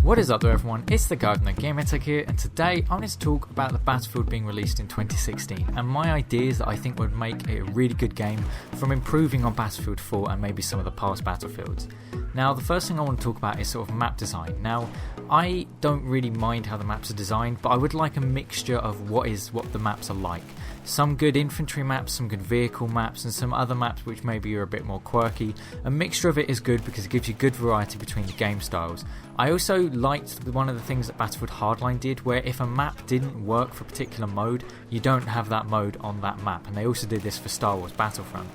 What is up there everyone, it's the Gardener Gamer Tech here, and today I'm going to talk about the Battlefield being released in 2016 and my ideas that I think would make it a really good game from improving on Battlefield 4 and maybe some of the past Battlefields. Now the first thing I want to talk about is sort of map design. Now I don't really mind how the maps are designed, but I would like a mixture of what the maps are like. Some good infantry maps, some good vehicle maps, and some other maps which maybe are a bit more quirky. A mixture of it is good because it gives you good variety between the game styles. I also liked one of the things that Battlefield Hardline did, where if a map didn't work for a particular mode, you don't have that mode on that map, and they also did this for Star Wars Battlefront.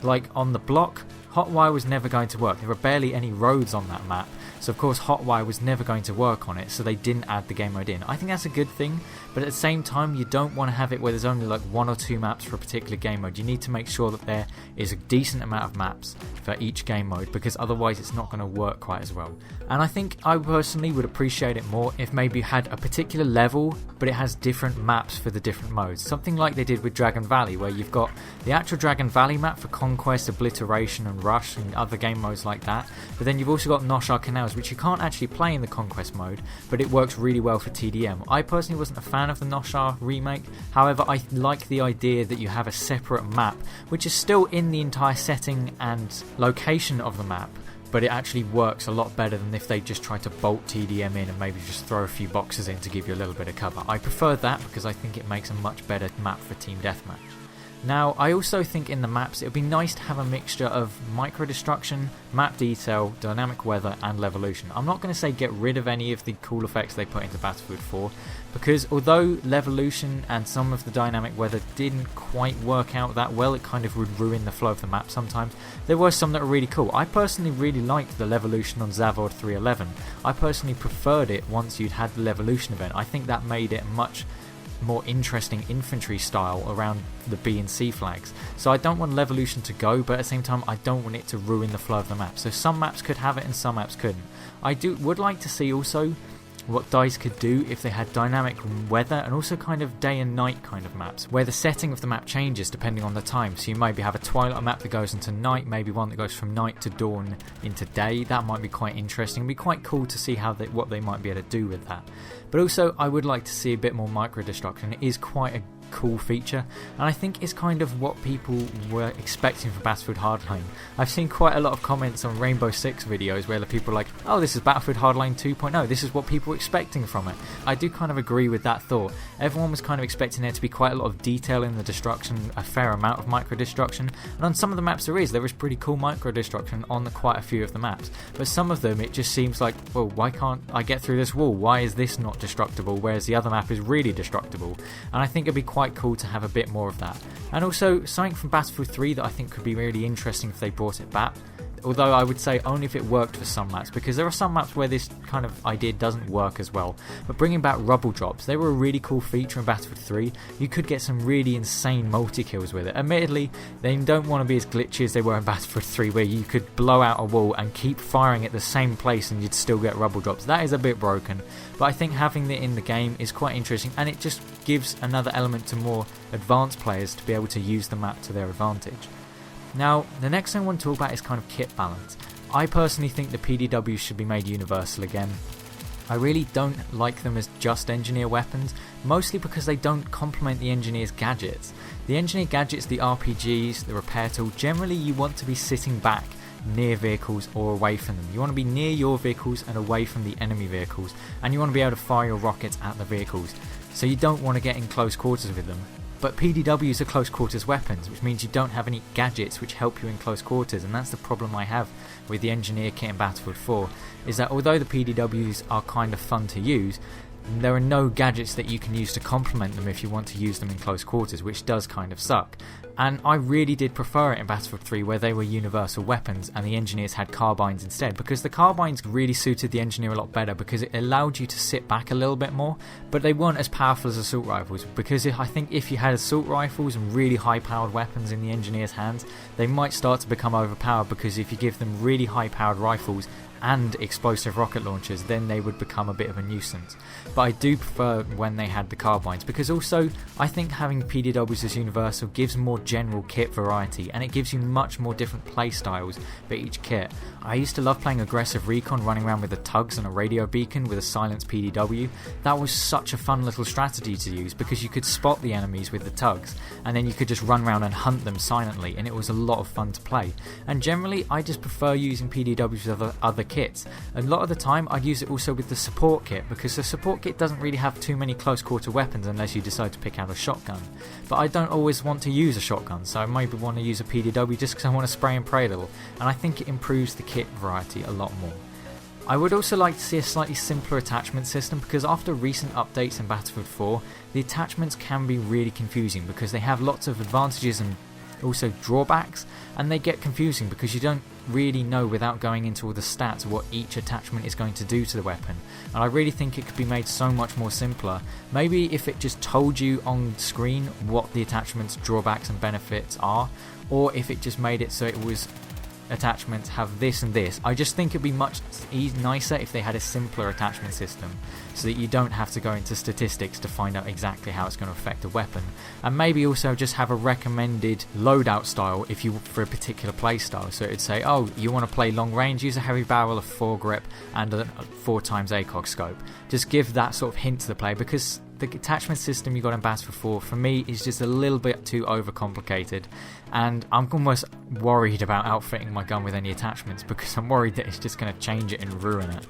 Like on the block, Hotwire was never going to work. There were barely any roads on that map, so of course Hotwire was never going to work on it, so they didn't add the game mode in. I think that's a good thing, but at the same time you don't want to have it where there's only like one or two maps for a particular game mode. You need to make sure that there is a decent amount of maps for each game mode, because otherwise it's not going to work quite as well. And I think I personally would appreciate it more if maybe you had a particular level but it has different maps for the different modes. Something like they did with Dragon Valley, where you've got the actual Dragon Valley map for Conquest, Obliteration and Rush and other game modes like that, but then you've also got Noshar Canals, which you can't actually play in the Conquest mode, but it works really well for TDM. I personally wasn't a fan of the Noshar remake, however I like the idea that you have a separate map which is still in the entire setting and location of the map, but it actually works a lot better than if they just try to bolt TDM in and maybe just throw a few boxes in to give you a little bit of cover. I prefer that because I think it makes a much better map for Team Deathmatch. Now, I also think in the maps it would be nice to have a mixture of micro-destruction, map detail, dynamic weather and levolution. I'm not going to say get rid of any of the cool effects they put into Battlefield 4, because although levolution and some of the dynamic weather didn't quite work out that well, it kind of would ruin the flow of the map sometimes, there were some that were really cool. I personally really liked the levolution on Zavod 311. I personally preferred it once you'd had the levolution event. I think that made it much more interesting infantry style around the B and C flags. So I don't want Levolution to go, but at the same time I don't want it to ruin the flow of the map. So some maps could have it and some maps couldn't. I would like to see also what DICE could do if they had dynamic weather and also kind of day and night kind of maps, where the setting of the map changes depending on the time. So you maybe have a twilight map that goes into night, maybe one that goes from night to dawn into day. That might be quite interesting. It'd be quite cool to see what they might be able to do with that. But also I would like to see a bit more micro destruction. It is quite a cool feature, and I think it's kind of what people were expecting from Battlefield Hardline. I've seen quite a lot of comments on Rainbow Six videos where the people are like, oh, this is Battlefield Hardline 2.0, this is what people were expecting from it. I do kind of agree with that thought. Everyone was kind of expecting there to be quite a lot of detail in the destruction, a fair amount of micro destruction, and on some of the maps there is pretty cool micro destruction on quite a few of the maps, but some of them it just seems like, well, why can't I get through this wall? Why is this not destructible, whereas the other map is really destructible? And I think it'd be quite cool to have a bit more of that. And also something from Battlefield 3 that I think could be really interesting if they brought it back, although I would say only if it worked for some maps, because there are some maps where this kind of idea doesn't work as well. But bringing back rubble drops, they were a really cool feature in Battlefield 3. You could get some really insane multi-kills with it. Admittedly, they don't want to be as glitchy as they were in Battlefield 3, where you could blow out a wall and keep firing at the same place and you'd still get rubble drops. That is a bit broken, but I think having it in the game is quite interesting, and it just gives another element to more advanced players to be able to use the map to their advantage. Now, the next thing I want to talk about is kind of kit balance. I personally think the PDWs should be made universal again. I really don't like them as just engineer weapons, mostly because they don't complement the engineer's gadgets. The engineer gadgets, the RPGs, the repair tool, generally you want to be sitting back near vehicles or away from them. You want to be near your vehicles and away from the enemy vehicles, and you want to be able to fire your rockets at the vehicles, so you don't want to get in close quarters with them. But PDWs are close quarters weapons, which means you don't have any gadgets which help you in close quarters, and that's the problem I have with the engineer kit in Battlefield 4, is that although the PDWs are kind of fun to use, there are no gadgets that you can use to complement them if you want to use them in close quarters, which does kind of suck. And I really did prefer it in Battlefield 3 where they were universal weapons and the engineers had carbines instead, because the carbines really suited the engineer a lot better because it allowed you to sit back a little bit more, but they weren't as powerful as assault rifles, because I think if you had assault rifles and really high powered weapons in the engineer's hands, they might start to become overpowered, because if you give them really high powered rifles and explosive rocket launchers, then they would become a bit of a nuisance. But I do prefer when they had the carbines, because also I think having PDWs as universal gives more general kit variety, and it gives you much more different play styles for each kit. I used to love playing aggressive recon, running around with the tugs and a radio beacon with a silenced PDW. That was such a fun little strategy to use, because you could spot the enemies with the tugs and then you could just run around and hunt them silently, and it was a lot of fun to play. And generally I just prefer using PDWs with other kits. A lot of the time I'd use it also with the support kit, because the support kit doesn't really have too many close quarter weapons unless you decide to pick out a shotgun. But I don't always want to use a shotgun, so I maybe want to use a PDW just because I want to spray and pray a little, and I think it improves the kit variety a lot more. I would also like to see a slightly simpler attachment system, because after recent updates in Battlefield 4, the attachments can be really confusing because they have lots of advantages and also drawbacks, and they get confusing because you don't really know without going into all the stats what each attachment is going to do to the weapon. And I really think it could be made so much more simpler. Maybe if it just told you on screen what the attachment's drawbacks and benefits are, or if it just made it so it was attachments have this and this. I just think it'd be much nicer if they had a simpler attachment system, so that you don't have to go into statistics to find out exactly how it's going to affect a weapon. And maybe also just have a recommended loadout style if you for a particular play style. So it'd say, oh, you want to play long range, use a heavy barrel, a foregrip and a 4x ACOG scope. Just give that sort of hint to the player, because the attachment system you got in Battlefield 4 for me is just a little bit too overcomplicated, and I'm almost worried about outfitting my gun with any attachments, because I'm worried that it's just going to change it and ruin it.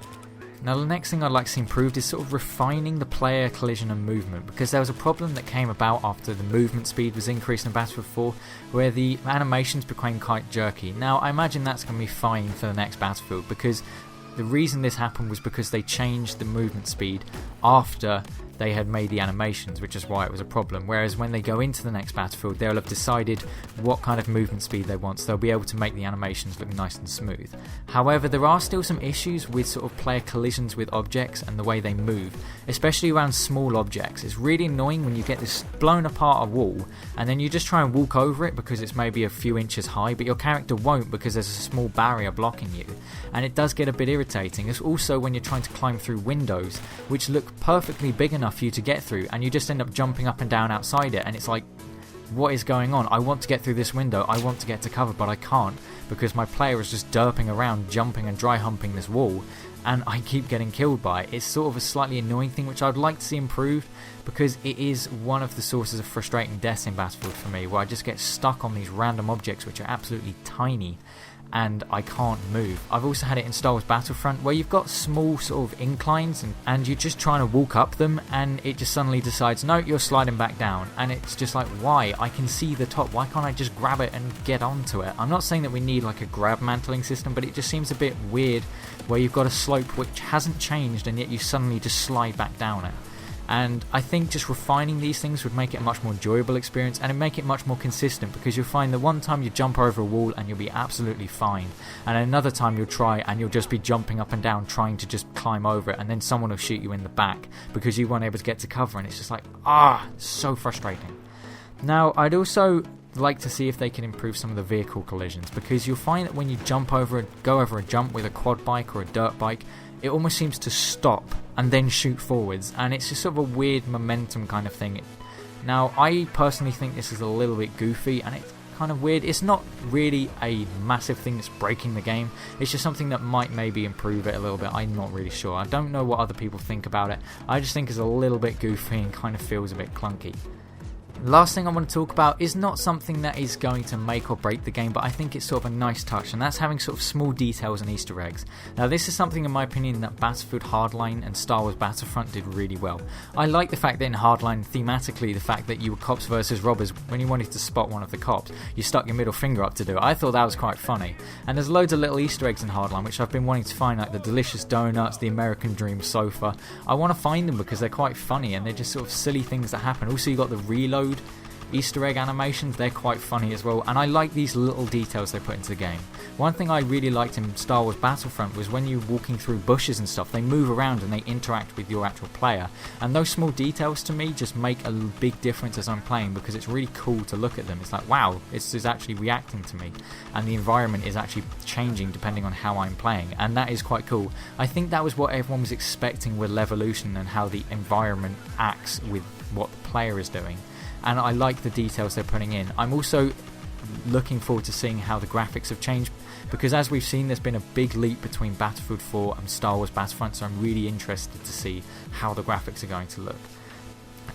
Now the next thing I'd like to see improved is sort of refining the player collision and movement, because there was a problem that came about after the movement speed was increased in Battlefield 4, where the animations became quite jerky. Now I imagine that's going to be fine for the next Battlefield, because the reason this happened was because they changed the movement speed after they had made the animations, which is why it was a problem. Whereas when they go into the next Battlefield, they'll have decided what kind of movement speed they want, so they'll be able to make the animations look nice and smooth. However, there are still some issues with sort of player collisions with objects and the way they move, especially around small objects. It's really annoying when you get this blown apart wall and then you just try and walk over it because it's maybe a few inches high, but your character won't because there's a small barrier blocking you, and it does get a bit irritating. It's also when you're trying to climb through windows which look perfectly big enough for you to get through, and you just end up jumping up and down outside it, and it's like, what is going on? I want to get through this window, I want to get to cover, but I can't because my player is just derping around, jumping and dry humping this wall, and I keep getting killed by it. It's sort of a slightly annoying thing which I'd like to see improved, because it is one of the sources of frustrating deaths in Battlefield for me, where I just get stuck on these random objects which are absolutely tiny and I can't move. I've also had it in Star Wars Battlefront, where you've got small sort of inclines and you're just trying to walk up them, and it just suddenly decides, no, you're sliding back down, and it's just like, why? I can see the top, why can't I just grab it and get onto it? I'm not saying that we need like a grab mantling system, but it just seems a bit weird where you've got a slope which hasn't changed and yet you suddenly just slide back down it. And I think just refining these things would make it a much more enjoyable experience, and it'd make it much more consistent, because you'll find that one time you jump over a wall and you'll be absolutely fine, and another time you'll try and you'll just be jumping up and down trying to just climb over it, and then someone will shoot you in the back because you weren't able to get to cover, and it's just like, so frustrating. Now I'd also like to see if they can improve some of the vehicle collisions, because you'll find that when you go over a jump with a quad bike or a dirt bike, it almost seems to stop and then shoot forwards, and it's just sort of a weird momentum kind of thing. Now I personally think this is a little bit goofy and it's kind of weird. It's not really a massive thing that's breaking the game, it's just something that might maybe improve it a little bit. I'm not really sure. I don't know what other people think about it. I just think it's a little bit goofy and kind of feels a bit clunky. Last thing I want to talk about is not something that is going to make or break the game, but I think it's sort of a nice touch, and that's having sort of small details and Easter eggs. Now this is something in my opinion that Battlefield Hardline and Star Wars Battlefront did really well. I like the fact that in Hardline, thematically, the fact that you were cops versus robbers, when you wanted to spot one of the cops, you stuck your middle finger up to do it. I thought that was quite funny. And there's loads of little Easter eggs in Hardline which I've been wanting to find, like the delicious donuts, the American Dream sofa. I want to find them because they're quite funny and they're just sort of silly things that happen. Also you got the reload Easter egg animations, they're quite funny as well, and I like these little details they put into the game. One thing I really liked in Star Wars Battlefront was when you're walking through bushes and stuff, they move around and they interact with your actual player, and those small details to me just make a big difference as I'm playing, because it's really cool to look at them. It's like, wow, this is actually reacting to me, and the environment is actually changing depending on how I'm playing, and that is quite cool. I think that was what everyone was expecting with Levolution and how the environment acts with what the player is doing, and I like the details they're putting in. I'm also looking forward to seeing how the graphics have changed, because as we've seen, there's been a big leap between Battlefield 4 and Star Wars Battlefront, so I'm really interested to see how the graphics are going to look.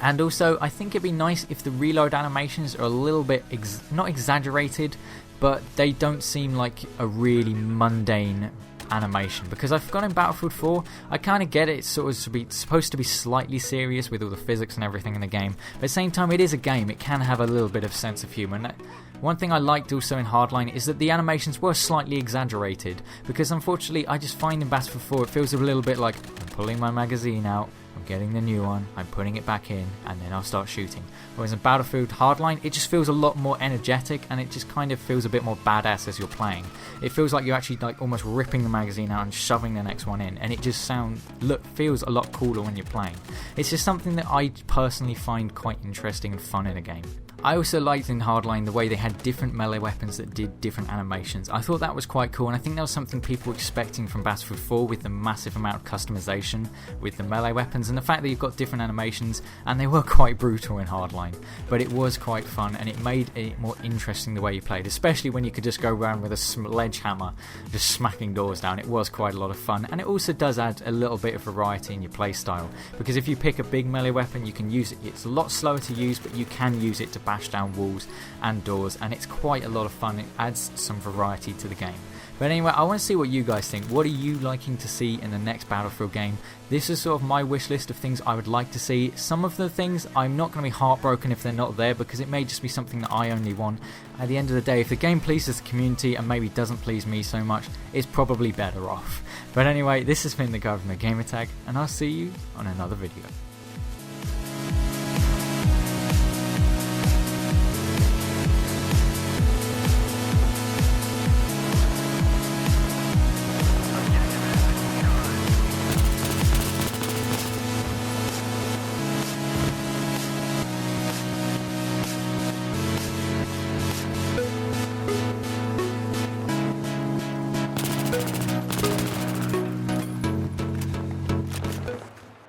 And also, I think it'd be nice if the reload animations are a little bit not exaggerated, but they don't seem like a really mundane animation, because I've forgotten Battlefield 4, I kind of get it, it's sort of supposed to be slightly serious with all the physics and everything in the game, but at the same time it is a game, it can have a little bit of sense of humour. And one thing I liked also in Hardline is that the animations were slightly exaggerated, because unfortunately I just find in Battlefield 4 it feels a little bit like I'm pulling my magazine out, I'm getting the new one, I'm putting it back in, and then I'll start shooting. Whereas in Battlefield Hardline, it just feels a lot more energetic, and it just kind of feels a bit more badass as you're playing. It feels like you're actually like almost ripping the magazine out and shoving the next one in, and it just feels a lot cooler when you're playing. It's just something that I personally find quite interesting and fun in a game. I also liked in Hardline the way they had different melee weapons that did different animations. I thought that was quite cool, and I think that was something people were expecting from Battlefield 4 with the massive amount of customization with the melee weapons, and the fact that you've got different animations, and they were quite brutal in Hardline, but it was quite fun, and it made it more interesting the way you played, especially when you could just go around with a sledgehammer just smacking doors down. It was quite a lot of fun, and it also does add a little bit of variety in your play style, because if you pick a big melee weapon, you can use it. It's a lot slower to use, but you can use it to bash down walls and doors, and it's quite a lot of fun. It adds some variety to the game. But anyway, I want to see what you guys think. What are you liking to see in the next Battlefield game? This is sort of my wish list of things I would like to see. Some of the things I'm not going to be heartbroken if they're not there, because it may just be something that I only want. At the end of the day, if the game pleases the community and maybe doesn't please me so much, it's probably better off. But anyway, this has been the guy from the Gamertag, and I'll see you on another video.